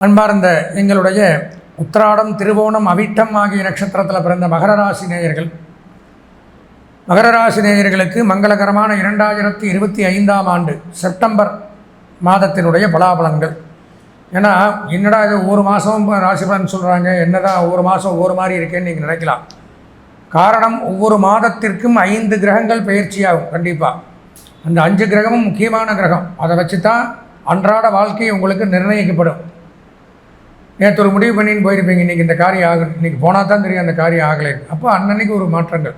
அன்பார்ந்த எங்களுடைய உத்திராடம், திருவோணம், அவிட்டம் ஆகிய நட்சத்திரத்தில் பிறந்த மகர ராசி நேயர்களுக்கு மங்களகரமான 2025ஆம் ஆண்டு செப்டம்பர் மாதத்தினுடைய பலாபலன்கள். ஏன்னா என்னடா இது ஒரு மாதம் ராசி பலன் சொல்கிறாங்க, என்னதான் ஒவ்வொரு மாதம் ஒவ்வொரு மாதிரி இருக்கேன்னு நீங்கள் நினைக்கலாம். காரணம், ஒவ்வொரு மாதத்திற்கும் 5 கிரகங்கள் பயிற்சியாகும். கண்டிப்பாக அந்த 5 கிரகமும் முக்கியமான கிரகம். அதை வச்சு தான் அன்றாட வாழ்க்கை உங்களுக்கு நிர்ணயிக்கப்படும். நேற்று ஒரு முடிவு பண்ணின்னு போயிருப்பீங்க, இன்றைக்கி இந்த காரியம் ஆகணும், இன்றைக்கி போனால் தான் தெரியும் அந்த காரியம் ஆகலை. அப்போ அன்னன்னைக்கு ஒரு மாற்றங்கள்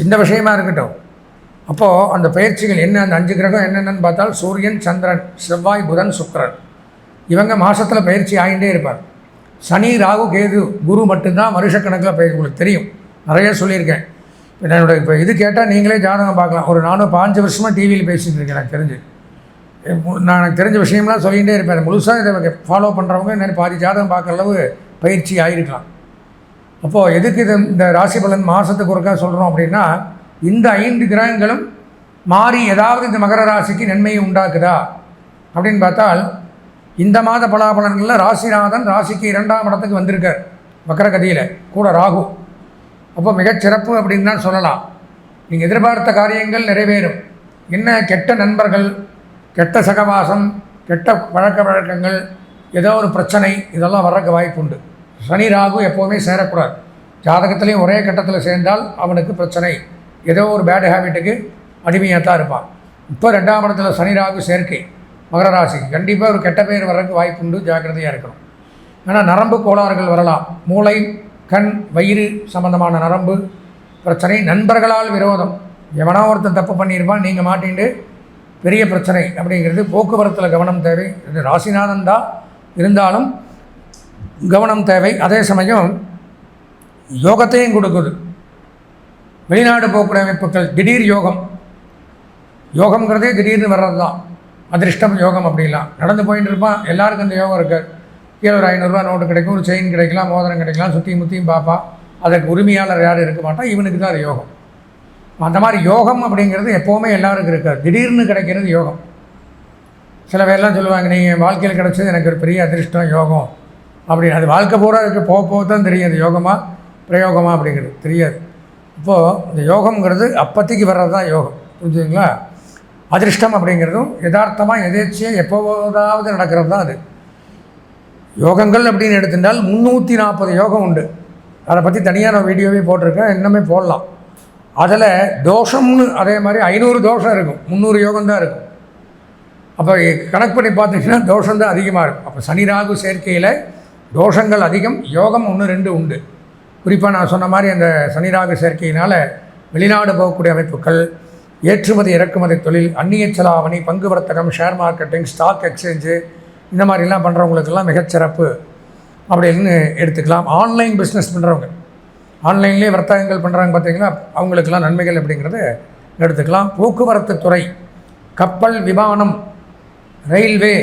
இந்த விஷயமா இருக்கட்டும். அப்போது அந்த பயிற்சிகள் என்ன, அந்த 5 கிரகம் என்னென்னு பார்த்தால் சூரியன், சந்திரன், செவ்வாய், புதன், சுக்கிரன் இவங்க மாதத்தில் பயிற்சி ஆகிட்டே இருப்பார். சனி, ராகு, கேது, குரு மட்டும்தான் வருஷக்கணக்கில் உங்களுக்கு தெரியும், நிறைய சொல்லியிருக்கேன். என்னோட இப்போ இது கேட்டால் நீங்களே ஜாதகம் பார்க்கலாம். ஒரு நானும் 5 வருஷமாக டிவியில் பேசிகிட்டு இருக்கேன். எனக்கு தெரிஞ்ச விஷயம்லாம் சொல்லிகிட்டே இருப்பேன். முழுசாக இதை ஃபாலோ பண்ணுறவங்க என்ன பாதி ஜாதகம் பார்க்குற அளவு பயிற்சி ஆகிருக்கலாம். அப்போது எதுக்கு இந்த ராசி பலன் மாதத்துக்கு ஒருக்கா சொல்கிறோம் அப்படின்னா, இந்த 5 கிரகங்களும் மாறி ஏதாவது இந்த மகர ராசிக்கு நன்மையை உண்டாக்குதா அப்படின்னு பார்த்தால், இந்த மாத பலாபலன்களில் ராசிநாதன் ராசிக்கு 2ஆம் இடத்துக்கு வந்திருக்கார் வக்கரகதியில், கூட ராகு. அப்போ மிகச்சிறப்பு அப்படின்னு தான் சொல்லலாம். நீங்கள் எதிர்பார்த்த காரியங்கள் நிறைவேறும். என்ன, கெட்ட நண்பர்கள், கெட்ட சகவாசம், கெட்ட வழக்கங்கள், ஏதோ ஒரு பிரச்சனை, இதெல்லாம் வர்றதுக்கு வாய்ப்பு உண்டு. சனி, ராகு எப்போவுமே சேரக்கூடாது. ஜாதகத்துலேயும் ஒரே கட்டத்தில் சேர்ந்தால் அவனுக்கு பிரச்சனை, ஏதோ ஒரு பேட் ஹேபிட்டுக்கு அடிமையாக தான் இருப்பான். இப்போ 2ஆம் இடத்துல சனி, ராகு சேர்க்கை மகர ராசிக்கு கண்டிப்பாக ஒரு கெட்ட பேர் வர்றதுக்கு வாய்ப்பு உண்டு. ஜாக்கிரதையாக இருக்கணும். ஆனால் நரம்பு கோளாறுகள் வரலாம். மூளை, கண், வயிறு சம்பந்தமான நரம்பு பிரச்சனை, நண்பர்களால் விரோதம், எவனோ ஒருத்தன் தப்பு பண்ணியிருப்பான், நீங்கள் மாட்டிண்டு பெரிய பிரச்சனை அப்படிங்கிறது. போக்குவரத்தில் கவனம் தேவை. இது ராசிநாதன் தான் இருந்தாலும் கவனம் தேவை. அதே சமயம் யோகத்தையும் கொடுக்குது. வெளிநாடு போக்குவரத்து அமைப்புகள், திடீர் யோகம்ங்கிறதே திடீர்னு வர்றது தான் அதிர்ஷ்டம். யோகம் அப்படிலாம் நடந்து போயிட்டு இருப்பான். எல்லாருக்கும் அந்த யோகம் இருக்குது. கீழே ஒரு 500 ரூபா நோட்டு கிடைக்கும், ஒரு செயின் கிடைக்கலாம், மோதிரம் கிடைக்கலாம், சுற்றியும் முற்றியும் பார்ப்பா. அதற்கு உரிமையாளர் யாரும் இருக்க மாட்டான், இவனுக்கு தான் அது யோகம். அந்த மாதிரி யோகம் அப்படிங்கிறது எப்போவுமே எல்லாருக்கும் இருக்காது, திடீர்னு கிடைக்கிறது யோகம். சில பேர்லாம் சொல்லுவாங்க, நீங்கள் வாழ்க்கையில் கிடைச்சது எனக்கு ஒரு பெரிய அதிர்ஷ்டம், யோகம் அப்படின்னு. அது வாழ்க்கை பூரா இருக்குது, போக தான் தெரியும் அது யோகமாக பிரயோகமாக அப்படிங்கிறது தெரியாது. இப்போது இந்த யோகம்ங்கிறது அப்போதைக்கு வர்றது தான் யோகம், புரிஞ்சுங்களா? அதிர்ஷ்டம் அப்படிங்கிறதும் யதார்த்தமாக எதேச்சியாக எப்போதாவது நடக்கிறது தான் அது. யோகங்கள் அப்படின்னு எடுத்துட்டால் 340 யோகம் உண்டு. அதை பற்றி தனியாக நான் வீடியோவே போட்டிருக்கேன், இன்னுமே போடலாம். அதில் தோஷம்னு அதே மாதிரி 500 தோஷம் இருக்கும், 300 யோகம் தான் இருக்கும். அப்போ கணக்கு பண்ணி பார்த்தீங்கன்னா தோஷம்தான் அதிகமாக இருக்கும். அப்போ சனி, ராகு சேர்க்கையில் தோஷங்கள் அதிகம், யோகம் 1-2 உண்டு. குறிப்பாக நான் சொன்ன மாதிரி அந்த சனி, ராகு சேர்க்கையினால் வெளிநாடு போகக்கூடிய அமைப்புகள், ஏற்றுமதி இறக்குமதி தொழில், அந்நிய செலாவணி, பங்கு வர்த்தகம், ஷேர் மார்க்கெட்டிங், ஸ்டாக் எக்ஸ்சேஞ்சு, இந்த மாதிரிலாம் பண்ணுறவங்களுக்கெல்லாம் மிகச்சிறப்பு அப்படின்னு எடுத்துக்கலாம். ஆன்லைன் பிஸ்னஸ் பண்ணுறவங்க, ஆன்லைன்லேயே வர்த்தகங்கள் பண்ணுறாங்க பார்த்தீங்களா, அவங்களுக்கெல்லாம் நன்மைகள் அப்படிங்கிறத எடுத்துக்கலாம். போக்குவரத்து துறை, கப்பல், விமானம், ரயில்வே,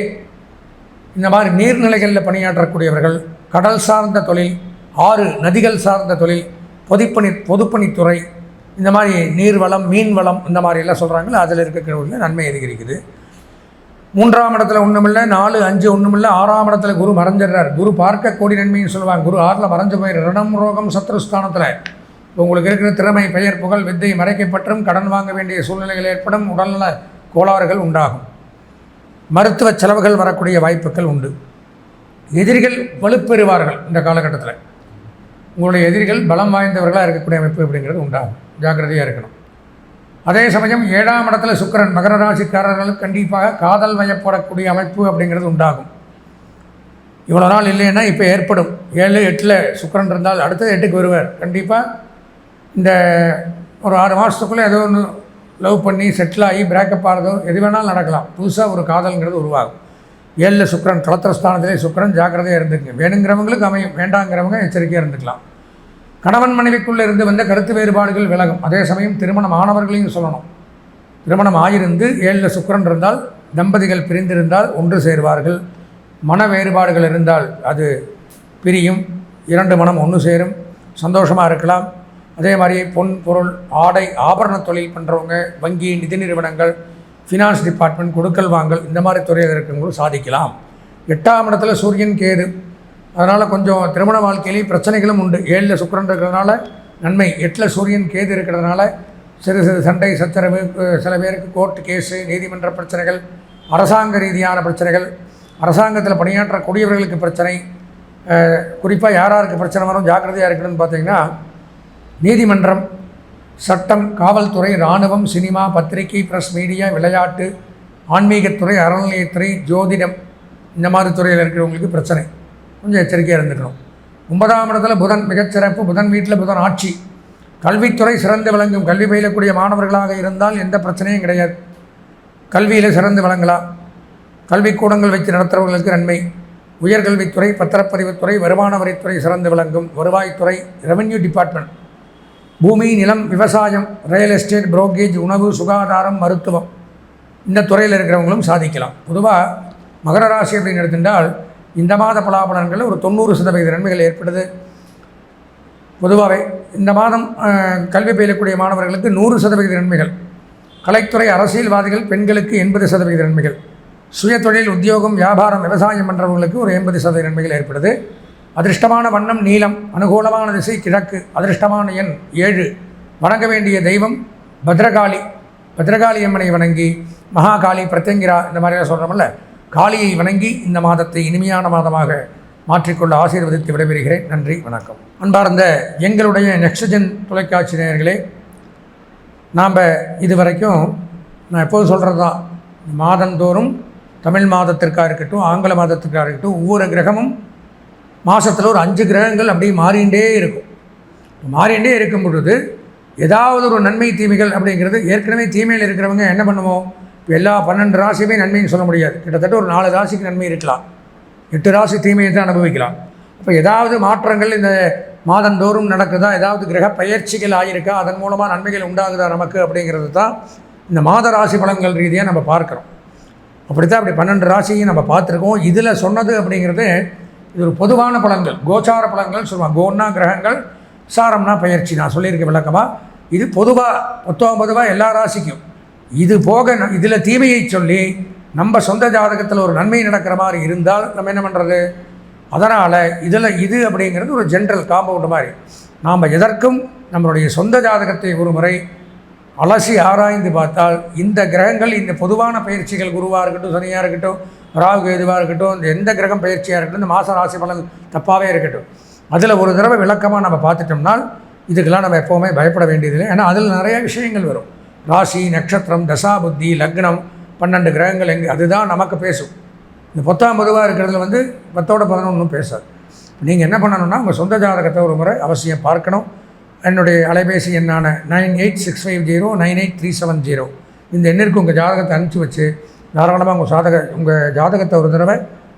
இந்த மாதிரி நீர்நிலைகளில் பணியாற்றக்கூடியவர்கள், கடல் சார்ந்த தொழில், ஆறு நதிகள் சார்ந்த தொழில், பொதுப்பணித்துறை, இந்த மாதிரி நீர்வளம், மீன் வளம், இந்த மாதிரி எல்லாம் சொல்கிறாங்களே, அதில் இருக்கக்கூடிய நன்மை அதிகரிக்குது. 3ஆம் இடத்துல ஒன்றுமில்லை, 4, 5 ஒன்றுமில்லை, 6ஆம் இடத்துல குரு மறைஞ்சிடுறார். குரு பார்க்க கோடி நன்மைன்னு சொல்லுவாங்க. குரு 6ல் மறைஞ்சு போயிரு. ரிடம், ரோகம், சத்ருஸ்தானத்தில் உங்களுக்கு இருக்கிற திறமை, பெயர், புகழ், வித்தை மறைக்கப்பட்டும் கடன் வாங்க வேண்டிய சூழ்நிலைகள் ஏற்படும். உடல்நல கோளாறுகள் உண்டாகும். மருத்துவ செலவுகள் வரக்கூடிய வாய்ப்புகள் உண்டு. எதிரிகள் வலுப்பெறுவார்கள். இந்த காலகட்டத்தில் உங்களுடைய எதிரிகள் பலம் வாய்ந்தவர்களாக இருக்கக்கூடிய அமைப்பு அப்படிங்கிறது உண்டாகும். ஜாக்கிரதையாக இருக்கணும். அதே சமயம் 7ஆம் இடத்துல சுக்கிரன், மகர ராசிக்காரர்களுக்கு கண்டிப்பாக காதல் வயப்படக்கூடிய அமைப்பு அப்படிங்கிறது உண்டாகும். இவ்வளோ நாள் இல்லைன்னா இப்போ ஏற்படும். 7, 8ல் சுக்கிரன் இருந்தால் அடுத்தது 8க்கு வருவார். கண்டிப்பாக இந்த ஒரு 6 மாதத்துக்குள்ளே ஏதோ ஒன்று லவ் பண்ணி செட்டில் ஆகி பிரேக்கப் ஆகிறதோ எது வேணாலும் நடக்கலாம். புதுசாக ஒரு காதல்ங்கிறது உருவாகும். 7ல் சுக்கிரன், களத்திரஸ்தானத்திலே சுக்கிரன், ஜாக்கிரதையாக இருந்துக்குங்க. வேணுங்கிறவங்களுக்கு அமையும், வேண்டாங்கிறவங்க எச்சரிக்கையாக இருந்துக்கலாம். கணவன் மனைவிக்குள்ளே இருந்து வந்த கருத்து வேறுபாடுகள் விலகும். அதே சமயம் திருமணம் ஆனவர்களையும் சொல்லணும். திருமணம் ஆகிருந்து 7ல் சுக்கிரன் இருந்தால் தம்பதிகள் பிரிந்திருந்தால் ஒன்று சேர்வார்கள். மன வேறுபாடுகள் இருந்தால் அது பிரியும். 2 மனம் ஒன்று சேரும், சந்தோஷமாக இருக்கலாம். அதே மாதிரி பொன், பொருள், ஆடை, ஆபரண தொழில் பண்ணுறவங்க, வங்கி, நிதி நிறுவனங்கள், ஃபினான்ஸ் டிபார்ட்மெண்ட், கொடுக்கல் வாங்கல், இந்த மாதிரி துறையில் இருக்கிறவங்களும் சாதிக்கலாம். 8ஆம் இடத்துல சூரியன் கேது, அதனால் கொஞ்சம் திருமண வாழ்க்கையிலேயும் பிரச்சனைகளும் உண்டு. 7ல் சுக்கிரன் இருக்கிறதுனால நன்மை, 8ல் சூரியன் கேது இருக்கிறதுனால சிறு சிறு சண்டை சச்சரவு, சில பேருக்கு கோர்ட்டு கேஸு, நீதிமன்ற பிரச்சனைகள், அரசாங்க ரீதியான பிரச்சனைகள், அரசாங்கத்தில் பணியாற்றக்கூடியவர்களுக்கு பிரச்சனை. குறிப்பாக யாராருக்கு பிரச்சனை வரும் ஜாக்கிரதையாக இருக்கணும்னு பார்த்தீங்கன்னா, நீதிமன்றம், சட்டம், காவல்துறை, இராணுவம், சினிமா, பத்திரிகை, ப்ரெஸ், மீடியா, விளையாட்டு, ஆன்மீகத்துறை, அறநிலையத்துறை, ஜோதிடம், இந்த மாதிரி துறையில் இருக்கிறவங்களுக்கு பிரச்சனை. கொஞ்சம் எச்சரிக்கையாக இருந்துக்கணும். 9ஆம் இடத்துல புதன் மிகச்சிறப்பு. புதன் வீட்டில் புதன் ஆட்சி. கல்வித்துறை சிறந்து விளங்கும். கல்வி பயிலக்கூடிய மாணவர்களாக இருந்தால் எந்த பிரச்சனையும் கிடையாது. கல்வியில் சிறந்து விளங்கலாம். கல்விக்கூடங்கள் வச்சு நடத்துகிறவர்களுக்கு நன்மை. உயர்கல்வித்துறை, பத்திரப்பதிவுத்துறை, வருமான வரித்துறை சிறந்து விளங்கும். வருவாய்த்துறை, ரெவென்யூ டிபார்ட்மெண்ட், பூமி, நிலம், விவசாயம், ரியல் எஸ்டேட், புரோக்கேஜ், உணவு, சுகாதாரம், மருத்துவம், இந்த துறையில் இருக்கிறவங்களும் சாதிக்கலாம். பொதுவாக மகர ராசி அப்படின்னு எடுத்துட்டால் இந்த மாத பலாபலன்களில் ஒரு 90% நன்மைகள் ஏற்படுது. பொதுவாகவே இந்த மாதம் கல்வி பயிலக்கூடிய மாணவர்களுக்கு 100% நன்மைகள். கலைத்துறை, அரசியல்வாதிகள், பெண்களுக்கு 80% நன்மைகள். சுயதொழில், உத்தியோகம், வியாபாரம், விவசாயம் பண்ணுறவங்களுக்கு ஒரு 80% நன்மைகள் ஏற்படுது. அதிர்ஷ்டமான வண்ணம் நீலம். அனுகூலமான திசை கிழக்கு. அதிர்ஷ்டமான எண் 7. வணங்க வேண்டிய தெய்வம் பத்ரகாளி. பத்ரகாளி அம்மனை வணங்கி, மகாகாளி, பிரத்யங்கிரா, இந்த மாதிரிலாம் சொல்கிறோம்ல, காளியை வணங்கி இந்த மாதத்தை இனிமையான மாதமாக மாற்றிக்கொள்ள ஆசீர்வதித்து விடைபெறுகிறேன். நன்றி, வணக்கம். அன்பார்ந்த எங்களுடைய நெக்ஸ்ட்ஜென் தொலைக்காட்சி நேயர்களே, நாம் இதுவரைக்கும் நான் எப்போதும் சொல்கிறது தான், மாதந்தோறும் தமிழ் மாதத்திற்காக இருக்கட்டும், ஆங்கில மாதத்திற்காக இருக்கட்டும், ஒவ்வொரு கிரகமும் மாதத்தில் ஒரு 5 கிரகங்கள் அப்படியே மாறிகிட்டே இருக்கும். மாறிகிட்டே இருக்கும் பொழுது ஏதாவது ஒரு நன்மை தீமைகள் அப்படிங்கிறது, ஏற்கனவே தீமையில் இருக்கிறவங்க என்ன பண்ணுவோம், இப்போ எல்லா 12 ராசியுமே நன்மைன்னு சொல்ல முடியாது. கிட்டத்தட்ட ஒரு 4 ராசிக்கு நன்மை இருக்கலாம், 8 ராசி தீமையை தான் அனுபவிக்கலாம். அப்போ ஏதாவது மாற்றங்கள் இந்த மாதந்தோறும் நடக்குதா, ஏதாவது கிரக பயிற்சிகள் ஆகியிருக்கா, அதன் மூலமாக நன்மைகள் உண்டாகுதா நமக்கு அப்படிங்கிறது தான் இந்த மாத ராசி பலன்கள் ரீதியாக நம்ம பார்க்குறோம். அப்படித்தான் அப்படி 12 ராசியும் நம்ம பார்த்துருக்கோம். இதில் சொன்னது அப்படிங்கிறது இது ஒரு பொதுவான பலன்கள், கோச்சார பலன்கள் சொல்லுவாங்க. கோன்னா கிரகங்கள், சாரம்னா பயிற்சி. நான் சொல்லியிருக்கேன் விளக்கமாக. இது பொதுவாக எல்லா ராசிக்கும். இது போக இதில் தீமையை சொல்லி நம்ம சொந்த ஜாதகத்தில் ஒரு நன்மை நடக்கிற மாதிரி இருந்தால் நம்ம என்ன பண்ணுறது? அதனால் இது அப்படிங்கிறது ஒரு ஜென்ரல் காம்பவுண்டு மாதிரி. நாம் எதற்கும் நம்மளுடைய சொந்த ஜாதகத்தை ஒரு முறை அலசி ஆராய்ந்து பார்த்தால் இந்த கிரகங்கள், இந்த பொதுவான பயிற்சிகள், குருவாக இருக்கட்டும், சனியாக இருக்கட்டும், ராகு கேதுவாக இருக்கட்டும், இந்த எந்த கிரகம் பயிற்சியாக இருக்கட்டும், இந்த மாத ராசி பலன் தப்பாகவே இருக்கட்டும், அதில் ஒரு தடவை விளக்கமாக நம்ம பார்த்துட்டோம்னால் இதுக்கெல்லாம் நம்ம எப்போவுமே பயப்பட வேண்டியதில்லை. ஏன்னா அதில் நிறைய விஷயங்கள் வரும். ராசி, நட்சத்திரம், தசா, புத்தி, லக்னம், 12 கிரகங்கள் எங்கே, அதுதான் நமக்கு பேசும். இந்த 10ஆம் பொதுவாக இருக்கிறதுல 10ஓட 11 பேசாது. நீங்கள் என்ன பண்ணணும்னா உங்கள் சொந்த ஜாதகத்தை ஒரு முறை அவசியம் பார்க்கணும். என்னுடைய அலைபேசி எண்ணான 9865098370 இந்த எண்ணிற்கு உங்கள் ஜாதகத்தை அனுப்பிச்சி வச்சு தாராளமாக உங்கள் ஜாதகத்தை ஒரு தடவை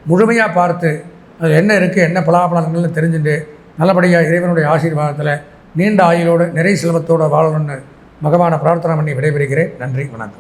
முழுமையாக பார்த்து அது என்ன இருக்குது, என்ன பலாபலங்கள்னு தெரிஞ்சுட்டு நல்லபடியாக இறைவனுடைய ஆசீர்வாதத்தில் நீண்ட ஆயுளோடு நிறை செல்வத்தோடு வாழணும்னு பகவானை பிரார்த்தனை பண்ணி விடைபெறுகிறேன். நன்றி, வணக்கம்.